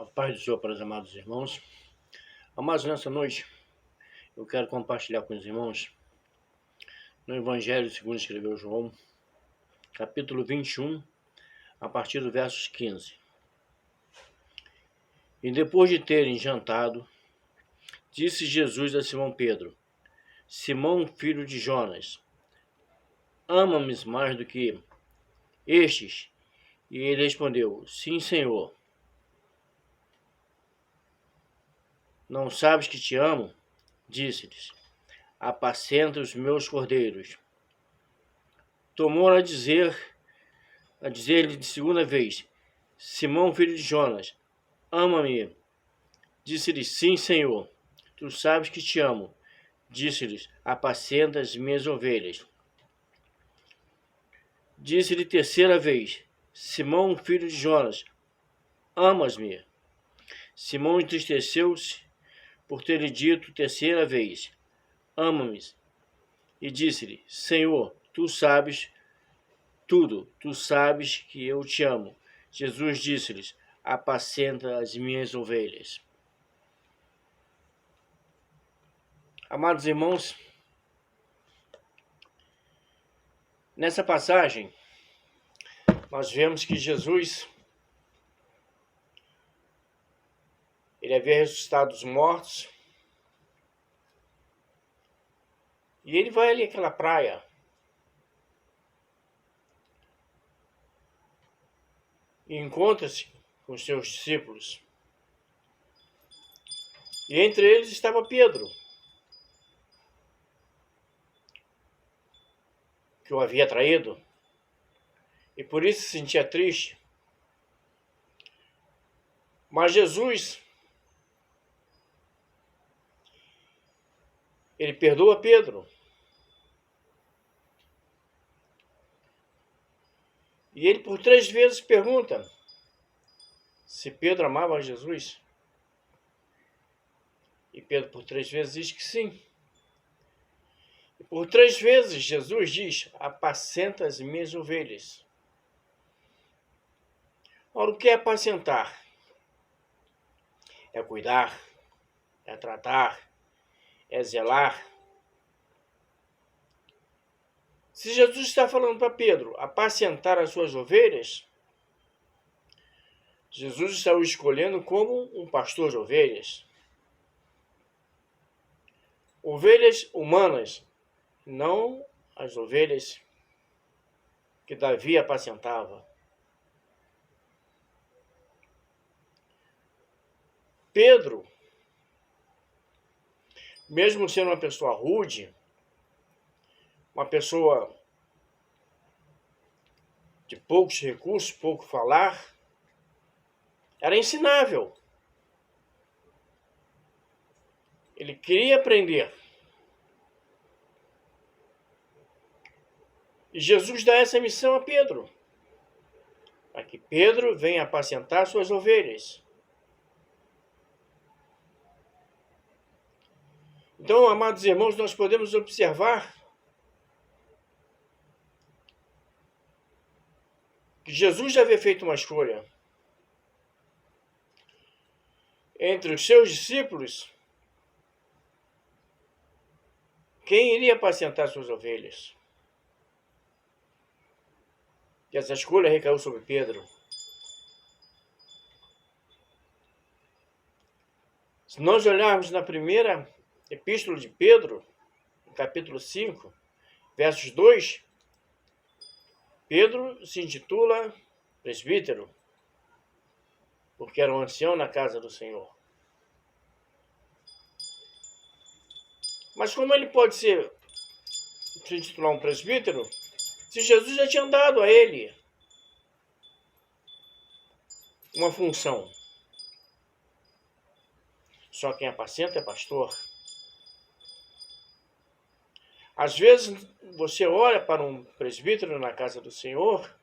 A paz do Senhor para os amados irmãos. Amados, nessa noite eu quero compartilhar com os irmãos no Evangelho segundo escreveu João, capítulo 21, a partir do versos 15. E depois de terem jantado, disse Jesus a Simão Pedro: Simão, filho de Jonas, ama-me mais do que estes? E ele respondeu: Sim, Senhor. Não sabes que te amo? Disse-lhes: Apacenta os meus cordeiros. Tomou a dizer-lhe de segunda vez: Simão, filho de Jonas, ama-me? Disse-lhe: Sim, Senhor. Tu sabes que te amo. Disse-lhes: Apacenta as minhas ovelhas. Disse-lhe terceira vez: Simão, filho de Jonas, amas-me? Simão entristeceu-se por ter lhe dito terceira vez: Ama-me. E disse-lhe: Senhor, tu sabes tudo, tu sabes que eu te amo. Jesus disse-lhes: Apacenta as minhas ovelhas. Amados irmãos, nessa passagem, nós vemos que Jesus, ele havia ressuscitado os mortos, e ele vai ali àquela praia, e encontra-se com os seus discípulos. E entre eles estava Pedro, que o havia traído, e por isso se sentia triste. Mas Jesus, ele perdoa Pedro. E ele por 3 vezes pergunta se Pedro amava Jesus. E Pedro por 3 vezes diz que sim. E por 3 vezes Jesus diz: Apacenta as minhas ovelhas. Ora, o que é apacentar? É cuidar, é tratar, é zelar. Se Jesus está falando para Pedro apacentar as suas ovelhas, Jesus está o escolhendo como um pastor de ovelhas. Ovelhas humanas, não as ovelhas que Davi apacentava. Pedro, mesmo sendo uma pessoa rude, uma pessoa de poucos recursos, pouco falar, era ensinável. Ele queria aprender. E Jesus dá essa missão a Pedro, para que Pedro venha apacentar suas ovelhas. Então, amados irmãos, nós podemos observar que Jesus já havia feito uma escolha entre os seus discípulos, quem iria apacentar suas ovelhas. E essa escolha recaiu sobre Pedro. Se nós olharmos na primeira epístola de Pedro, no capítulo 5, versos 2, Pedro se intitula presbítero, porque era um ancião na casa do Senhor. Mas como ele pode se intitular um presbítero, se Jesus já tinha dado a ele uma função? Só quem apacenta é pastor. Às vezes você olha para um presbítero na casa do Senhor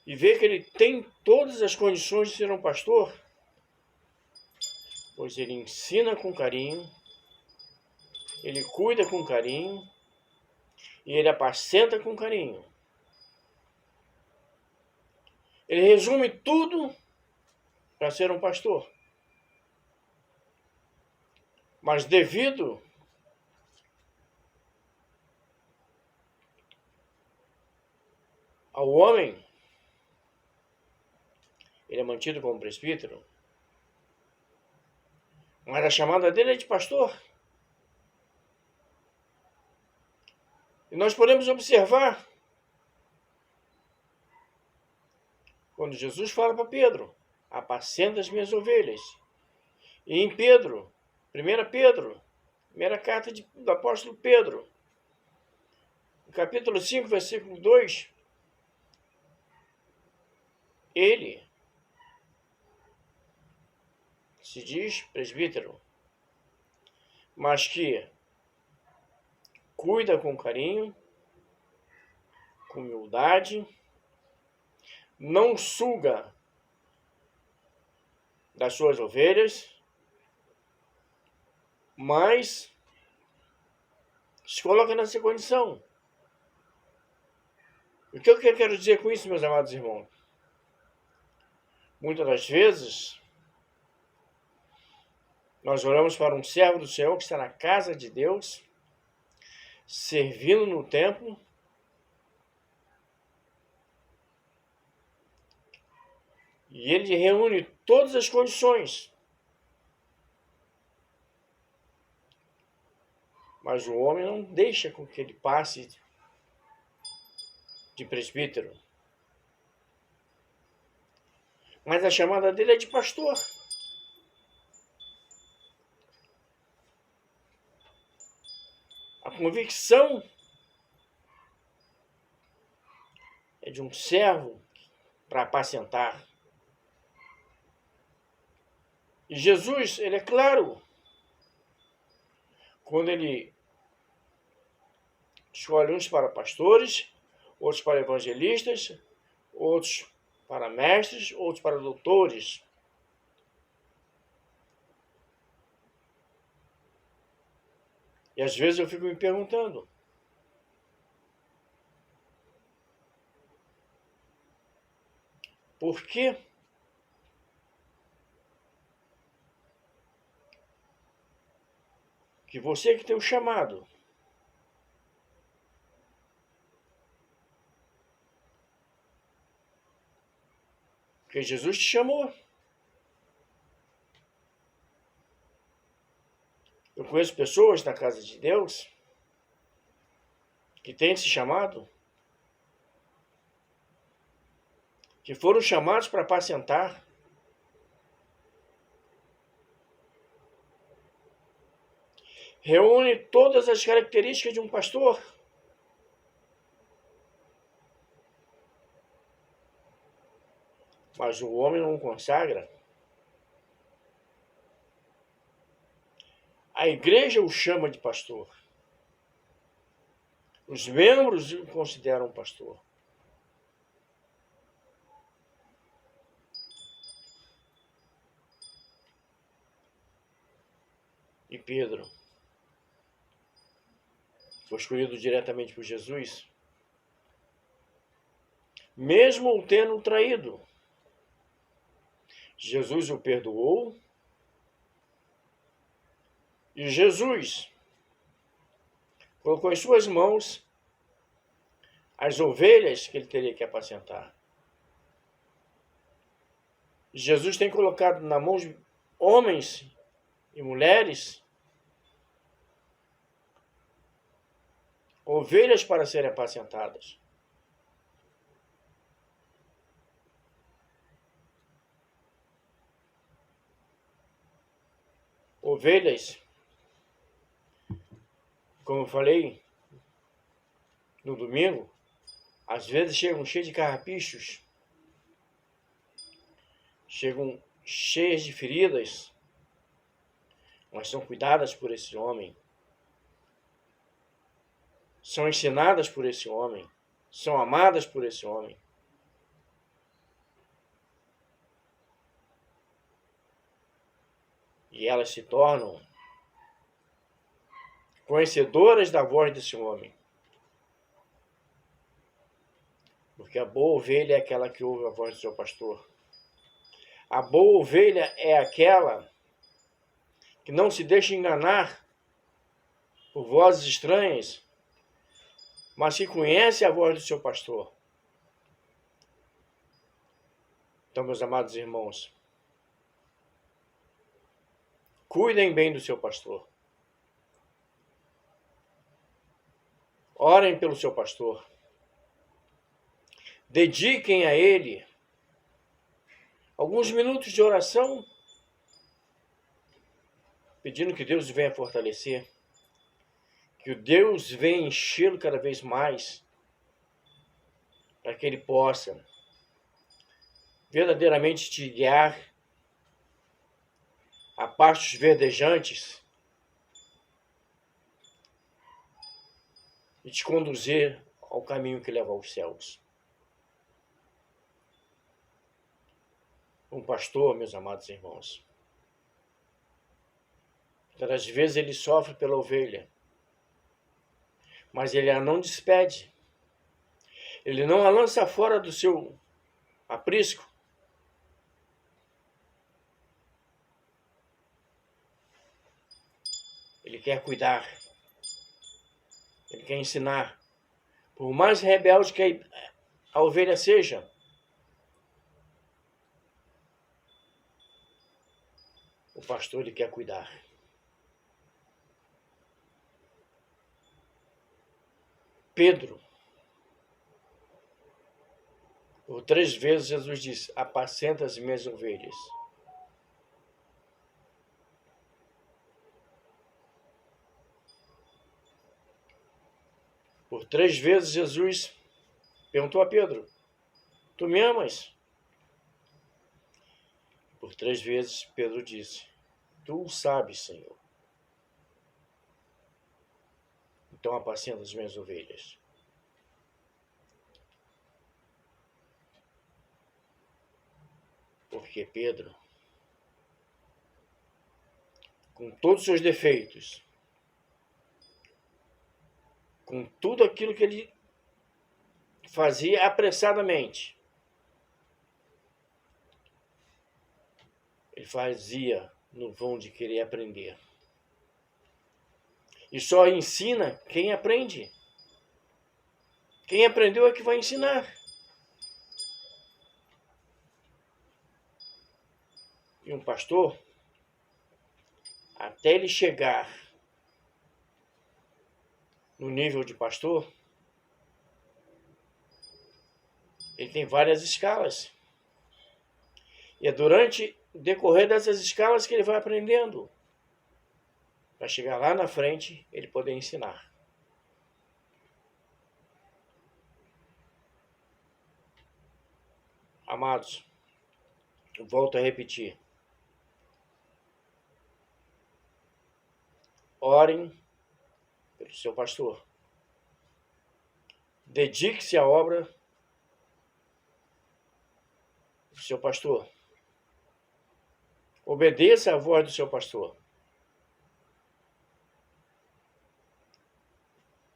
e vê que ele tem todas as condições de ser um pastor, pois ele ensina com carinho, ele cuida com carinho e ele apacenta com carinho. Ele resume tudo para ser um pastor. Mas devido ao homem, ele é mantido como presbítero, mas a chamada dele é de pastor. E nós podemos observar, quando Jesus fala para Pedro, apacenta as minhas ovelhas. E em Pedro, 1 Pedro, primeira carta do apóstolo Pedro, no capítulo 5, versículo 2, ele se diz presbítero, mas que cuida com carinho, com humildade, não suga das suas ovelhas, mas se coloca nessa condição. O que eu quero dizer com isso, meus amados irmãos? Muitas das vezes, nós olhamos para um servo do Senhor que está na casa de Deus, servindo no templo, e ele reúne todas as condições. Mas o homem não deixa com que ele passe de presbítero. Mas a chamada dele é de pastor. A convicção é de um servo para apacentar. E Jesus, ele é claro, quando ele escolhe uns para pastores, outros para evangelistas, outros para mestres, outros para doutores. E às vezes eu fico me perguntando, por que você que tem o chamado, porque Jesus te chamou. Eu conheço pessoas na casa de Deus que têm esse chamado, que foram chamados para apacentar. Reúne todas as características de um pastor. Mas o homem não consagra. A igreja o chama de pastor. Os membros o consideram pastor. E Pedro foi escolhido diretamente por Jesus, mesmo o tendo traído. Jesus o perdoou e Jesus colocou em suas mãos as ovelhas que ele teria que apacentar. Jesus tem colocado na mão de homens e mulheres ovelhas para serem apacentadas. Ovelhas, como eu falei no domingo, às vezes chegam cheias de carrapichos, chegam cheias de feridas, mas são cuidadas por esse homem, são ensinadas por esse homem, são amadas por esse homem. E elas se tornam conhecedoras da voz desse homem. Porque a boa ovelha é aquela que ouve a voz do seu pastor. A boa ovelha é aquela que não se deixa enganar por vozes estranhas, mas que conhece a voz do seu pastor. Então, meus amados irmãos, cuidem bem do seu pastor. Orem pelo seu pastor. Dediquem a ele alguns minutos de oração, pedindo que Deus venha fortalecer, que o Deus venha enchê-lo cada vez mais, para que ele possa verdadeiramente te guiar a pastos verdejantes e te conduzir ao caminho que leva aos céus. Um pastor, meus amados irmãos, às vezes ele sofre pela ovelha, mas ele a não despede. Ele não a lança fora do seu aprisco. Ele quer cuidar. Ele quer ensinar. Por mais rebelde que a ovelha seja, o pastor ele quer cuidar. Pedro, por 3 vezes Jesus disse: apacenta as minhas ovelhas. Por 3 vezes Jesus perguntou a Pedro: tu me amas? Por 3 vezes Pedro disse: tu o sabes, Senhor. Então apacenta as minhas ovelhas. Porque Pedro, com todos os seus defeitos, com tudo aquilo que ele fazia apressadamente, ele fazia no vão de querer aprender. E só ensina quem aprende. Quem aprendeu é que vai ensinar. E um pastor, até ele chegar no nível de pastor, ele tem várias escalas. E é durante o decorrer dessas escalas que ele vai aprendendo, para chegar lá na frente, ele poder ensinar. Amados, eu volto a repetir. Orem pelo seu pastor. Dedique-se à obra do seu pastor. Obedeça à voz do seu pastor.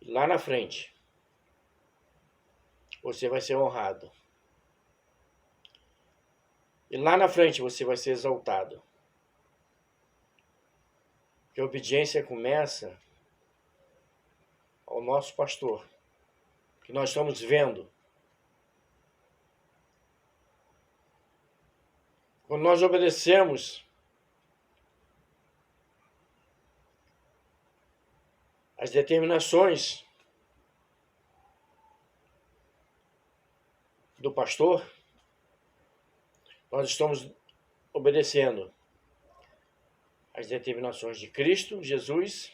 E lá na frente, você vai ser honrado. E lá na frente você vai ser exaltado. Porque a obediência começa ao nosso pastor, que nós estamos vendo. Quando nós obedecemos as determinações do pastor, nós estamos obedecendo as determinações de Cristo, Jesus,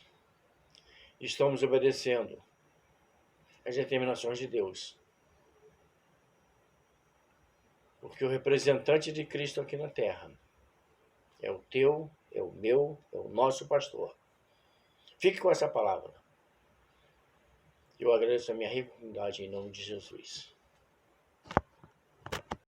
e estamos obedecendo as determinações de Deus. Porque o representante de Cristo aqui na terra é o teu, é o meu, é o nosso pastor. Fique com essa palavra. Eu agradeço a minha rica comunidade em nome de Jesus.